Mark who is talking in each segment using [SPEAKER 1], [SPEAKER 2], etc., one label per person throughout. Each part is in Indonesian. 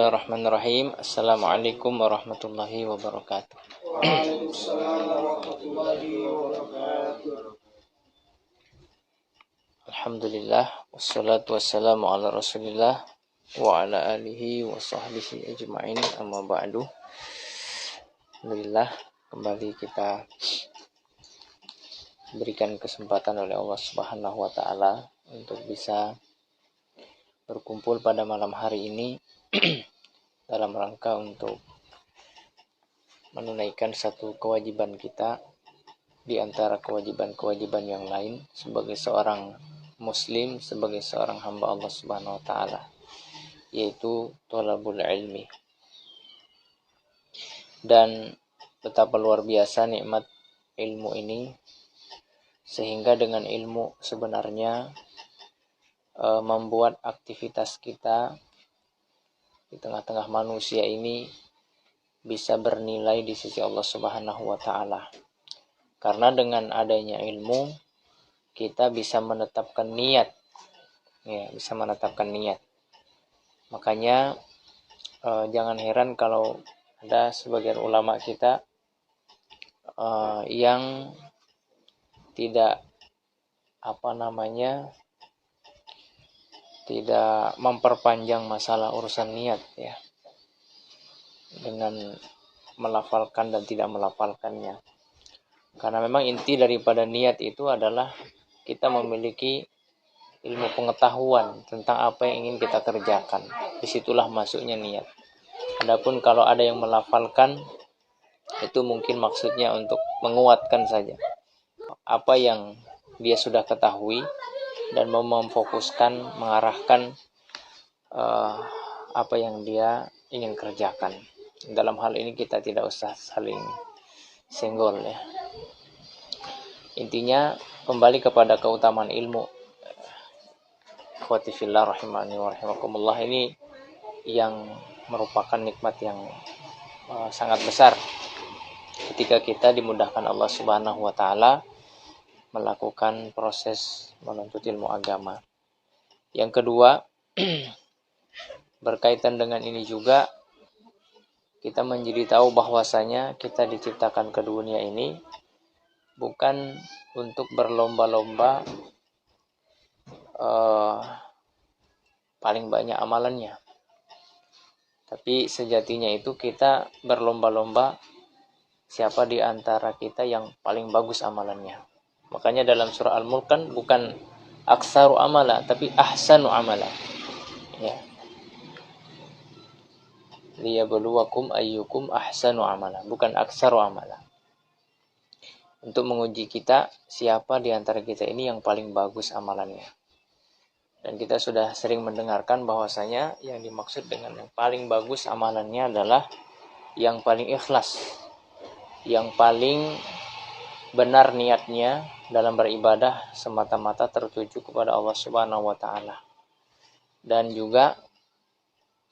[SPEAKER 1] Bismillahirrahmanirrahim. Assalamualaikum warahmatullahi wabarakatuh.
[SPEAKER 2] Waalaikumsalam warahmatullahi wabarakatuh.
[SPEAKER 1] Alhamdulillah, wassalatu wassalamu ala rasulillah wa ala alihi wa sahbihi ajma'in, amma ba'du. Alhamdulillah, kembali kita berikan kesempatan oleh Allah Subhanahu wa ta'ala untuk bisa berkumpul pada malam hari ini dalam rangka untuk menunaikan satu kewajiban kita di antara kewajiban-kewajiban yang lain sebagai seorang muslim, sebagai seorang hamba Allah Subhanahu wa ta'ala, yaitu thalabul ilmi. Dan betapa luar biasa nikmat ilmu ini, sehingga dengan ilmu sebenarnya membuat aktivitas kita di tengah-tengah manusia ini bisa bernilai di sisi Allah Subhanahu wa ta'ala. Karena dengan adanya ilmu kita bisa menetapkan niat, ya, bisa menetapkan niat. Makanya jangan heran kalau ada sebagian ulama kita yang tidak tidak memperpanjang masalah urusan niat, ya, dengan melafalkan dan tidak melafalkannya. Karena memang inti daripada niat itu adalah kita memiliki ilmu pengetahuan tentang apa yang ingin kita kerjakan. Disitulah masuknya niat. Adapun kalau ada yang melafalkan, itu mungkin maksudnya untuk menguatkan saja apa yang dia sudah ketahui dan mau memfokuskan, mengarahkan apa yang dia ingin kerjakan. Dalam hal ini kita tidak usah saling senggol, ya. Intinya kembali kepada keutamaan ilmu. Ikhwati fillah rahimani wa rahimakumullah, ini yang merupakan nikmat yang sangat besar ketika kita dimudahkan Allah Subhanahu wa ta'ala melakukan proses menuntut ilmu agama. Yang kedua, berkaitan dengan ini juga kita menjadi tahu bahwasanya kita diciptakan ke dunia ini bukan untuk berlomba-lomba paling banyak amalannya, tapi sejatinya itu kita berlomba-lomba siapa di antara kita yang paling bagus amalannya. Makanya dalam surah Al-Mulk kan bukan aksaru amala, tapi ahsanu amala, ya. Liyabluwakum ayyukum ahsanu amala, bukan aksaru amala. Untuk menguji kita siapa di antara kita ini yang paling bagus amalannya. Dan kita sudah sering mendengarkan bahwasanya yang dimaksud dengan yang paling bagus amalannya adalah yang paling ikhlas, yang paling benar niatnya dalam beribadah semata-mata tertuju kepada Allah Subhanahu wa ta'ala. Dan juga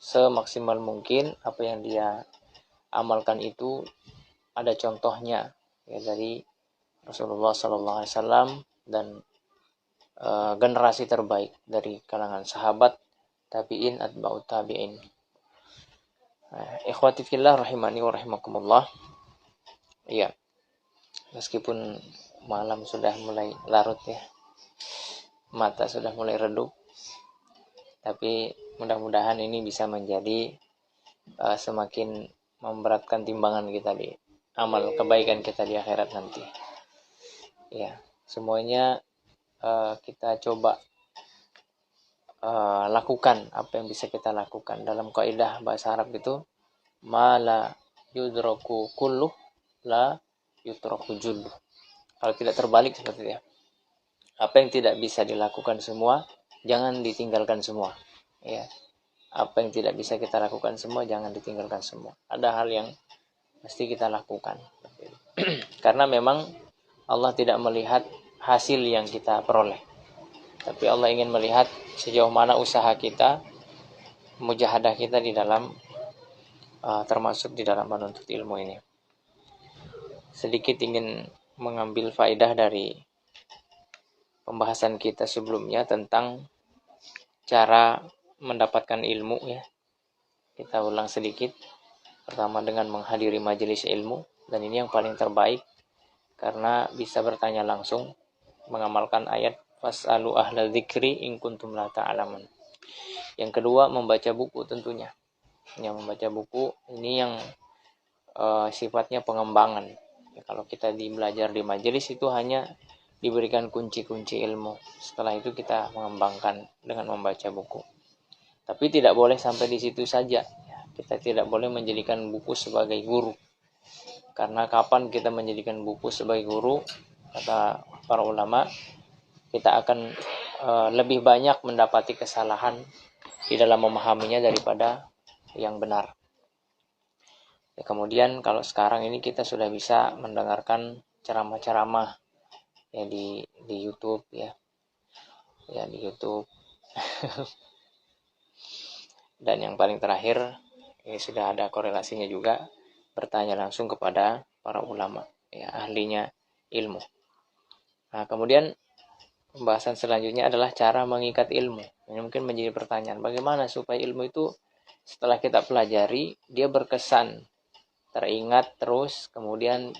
[SPEAKER 1] semaksimal mungkin apa yang dia amalkan itu ada contohnya, ya, dari Rasulullah SAW dan generasi terbaik dari kalangan sahabat, tabi'in, atba'ut tabi'in. Ikhwati fillah rahimani wa rahimakumullah. Iya. Meskipun malam sudah mulai larut, ya, mata sudah mulai redup, tapi mudah-mudahan ini bisa menjadi semakin memberatkan timbangan kita di amal kebaikan kita di akhirat nanti. Ya, semuanya kita coba lakukan apa yang bisa kita lakukan. Dalam kaidah bahasa Arab itu ma la yudraku kulluh la yutraku julluh. Kalau tidak terbalik seperti itu, ya. Apa yang tidak bisa dilakukan semua, jangan ditinggalkan semua, ya. Apa yang tidak bisa kita lakukan semua, jangan ditinggalkan semua. Ada hal yang mesti kita lakukan. Karena memang Allah tidak melihat hasil yang kita peroleh, tapi Allah ingin melihat sejauh mana usaha kita, mujahadah kita di dalam termasuk di dalam menuntut ilmu ini. Sedikit ingin mengambil faedah dari pembahasan kita sebelumnya tentang cara mendapatkan ilmu, ya. Kita ulang sedikit. Pertama dengan menghadiri majelis ilmu, dan ini yang paling terbaik karena bisa bertanya langsung, mengamalkan ayat fas'alu ahla dzikri in kuntum la ta'lamun. Yang kedua membaca buku tentunya. Yang membaca buku ini yang sifatnya pengembangan. Ya, kalau kita belajar di majelis itu hanya diberikan kunci-kunci ilmu. Setelah itu kita mengembangkan dengan membaca buku. Tapi tidak boleh sampai di situ saja. Kita tidak boleh menjadikan buku sebagai guru. Karena kapan kita menjadikan buku sebagai guru, kata para ulama, kita akan lebih banyak mendapati kesalahan di dalam memahaminya daripada yang benar. Ya, kemudian kalau sekarang ini kita sudah bisa mendengarkan ceramah-ceramah ya di YouTube ya di YouTube. Dan yang paling terakhir, ini sudah ada korelasinya juga, bertanya langsung kepada para ulama ya, ahlinya ilmu. Nah, kemudian pembahasan selanjutnya adalah cara mengikat ilmu. Ini mungkin menjadi pertanyaan, bagaimana supaya ilmu itu setelah kita pelajari dia berkesan, teringat terus, kemudian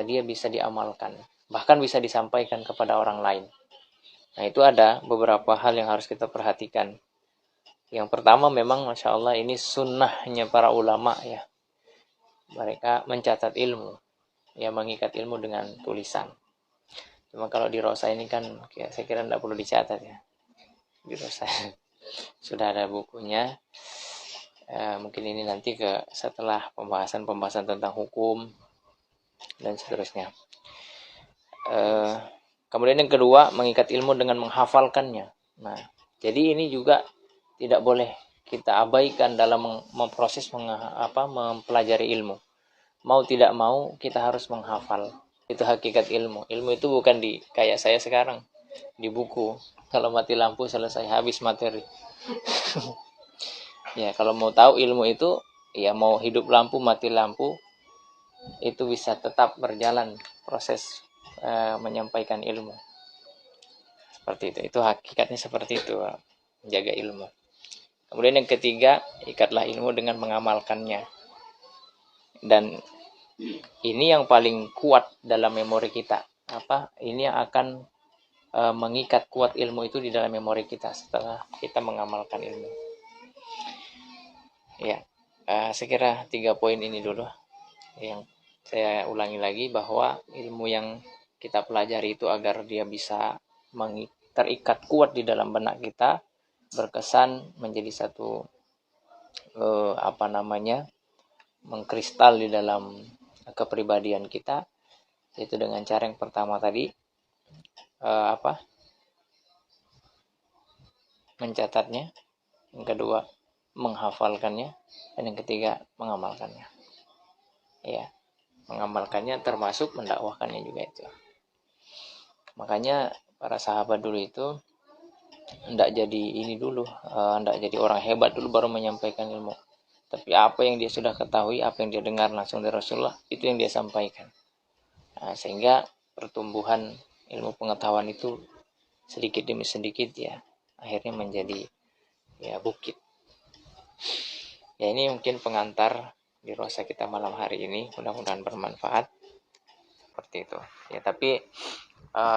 [SPEAKER 1] dia bisa diamalkan, bahkan bisa disampaikan kepada orang lain. Nah, itu ada beberapa hal yang harus kita perhatikan. Yang pertama memang Masya Allah ini sunnahnya para ulama ya. Mereka mencatat ilmu, ya mengikat ilmu dengan tulisan. Cuma kalau di Rosa ini kan ya, saya kira tidak perlu dicatat ya. Di Rosa sudah ada bukunya. Mungkin ini nanti setelah pembahasan tentang hukum dan seterusnya. Kemudian yang kedua, mengikat ilmu dengan menghafalkannya. Nah, jadi ini juga tidak boleh kita abaikan dalam memproses mempelajari ilmu. Mau tidak mau kita harus menghafal. Itu hakikat ilmu. Ilmu itu bukan kayak saya sekarang di buku. Kalau mati lampu selesai, habis materi. Ya, kalau mau tahu ilmu itu, ya mau hidup lampu, mati lampu, itu bisa tetap berjalan proses menyampaikan ilmu. Seperti itu. Itu hakikatnya seperti itu, menjaga ilmu. Kemudian yang ketiga, ikatlah ilmu dengan mengamalkannya. Dan ini yang paling kuat dalam memori kita. Ini yang akan mengikat kuat ilmu itu di dalam memori kita setelah kita mengamalkan ilmu. Ya, saya kira 3 poin ini dulu yang saya ulangi lagi, bahwa ilmu yang kita pelajari itu agar dia bisa terikat kuat di dalam benak kita, berkesan menjadi satu mengkristal di dalam kepribadian kita, yaitu dengan cara yang pertama tadi mencatatnya, yang kedua menghafalkannya, dan yang ketiga mengamalkannya. Ya, mengamalkannya termasuk mendakwahkannya juga itu. Makanya para sahabat dulu itu hendak jadi hendak jadi orang hebat dulu baru menyampaikan ilmu. Tapi apa yang dia sudah ketahui, apa yang dia dengar langsung dari Rasulullah, itu yang dia sampaikan. Nah, sehingga pertumbuhan ilmu pengetahuan itu sedikit demi sedikit ya akhirnya menjadi ya bukit. Ya, ini mungkin pengantar di rosa kita malam hari ini, mudah-mudahan bermanfaat. Seperti itu. Ya, tapi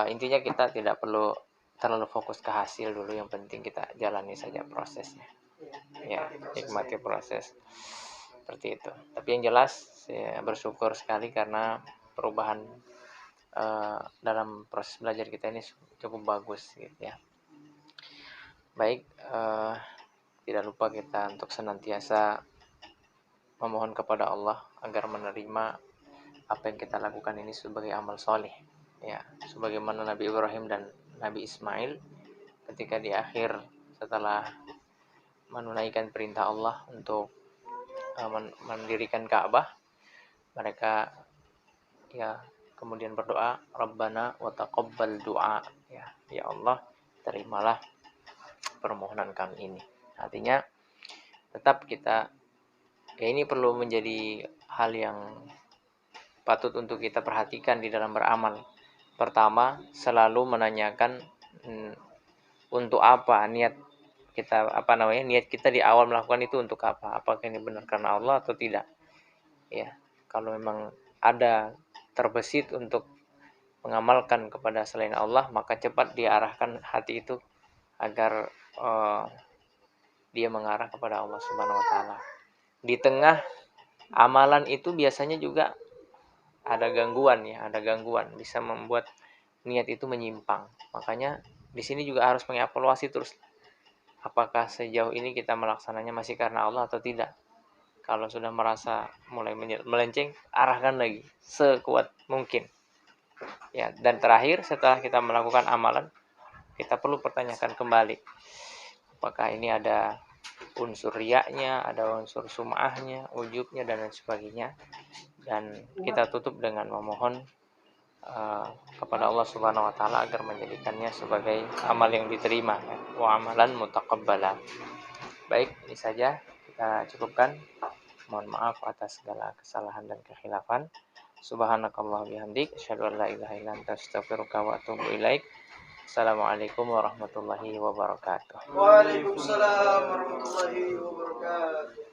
[SPEAKER 1] intinya kita tidak perlu terlalu fokus ke hasil dulu, yang penting kita jalani saja prosesnya. Ya, nikmati proses. Seperti itu. Tapi yang jelas saya bersyukur sekali karena perubahan dalam proses belajar kita ini cukup bagus gitu ya. Baik, tidak lupa kita untuk senantiasa memohon kepada Allah agar menerima apa yang kita lakukan ini sebagai amal soleh. Ya, sebagaimana Nabi Ibrahim dan Nabi Ismail ketika di akhir setelah menunaikan perintah Allah untuk mendirikan Ka'bah, mereka ya kemudian berdoa, Rabbana wa taqabbal du'a, ya Allah, terimalah permohonan kami ini. Artinya tetap kita, ya ini perlu menjadi hal yang patut untuk kita perhatikan di dalam beramal. Pertama, selalu menanyakan untuk apa niat kita niat kita di awal melakukan itu untuk apa? Apakah ini benar karena Allah atau tidak? Ya, kalau memang ada terbesit untuk mengamalkan kepada selain Allah, maka cepat diarahkan hati itu agar dia mengarah kepada Allah Subhanahu wa taala. Di tengah amalan itu biasanya juga ada gangguan bisa membuat niat itu menyimpang. Makanya di sini juga harus mengevaluasi terus, apakah sejauh ini kita melaksananya masih karena Allah atau tidak. Kalau sudah merasa mulai melenceng, arahkan lagi sekuat mungkin. Ya, dan terakhir setelah kita melakukan amalan, kita perlu pertanyakan kembali, apakah ini ada unsur riyanya, ada unsur sum'ahnya, ujubnya, dan lain sebagainya. Dan kita tutup dengan memohon kepada Allah Subhanahu wa taala agar menjadikannya sebagai amal yang diterima, wa amalan mutaqabbala. Baik, ini saja kita cukupkan. Mohon maaf atas segala kesalahan dan kekhilafan. Subhanakallah bihamdik, asyhadu an la ilaha illa anta astaghfiruka wa atubu ilaik. Assalamualaikum warahmatullahi wabarakatuh.
[SPEAKER 2] Waalaikumsalam warahmatullahi wabarakatuh.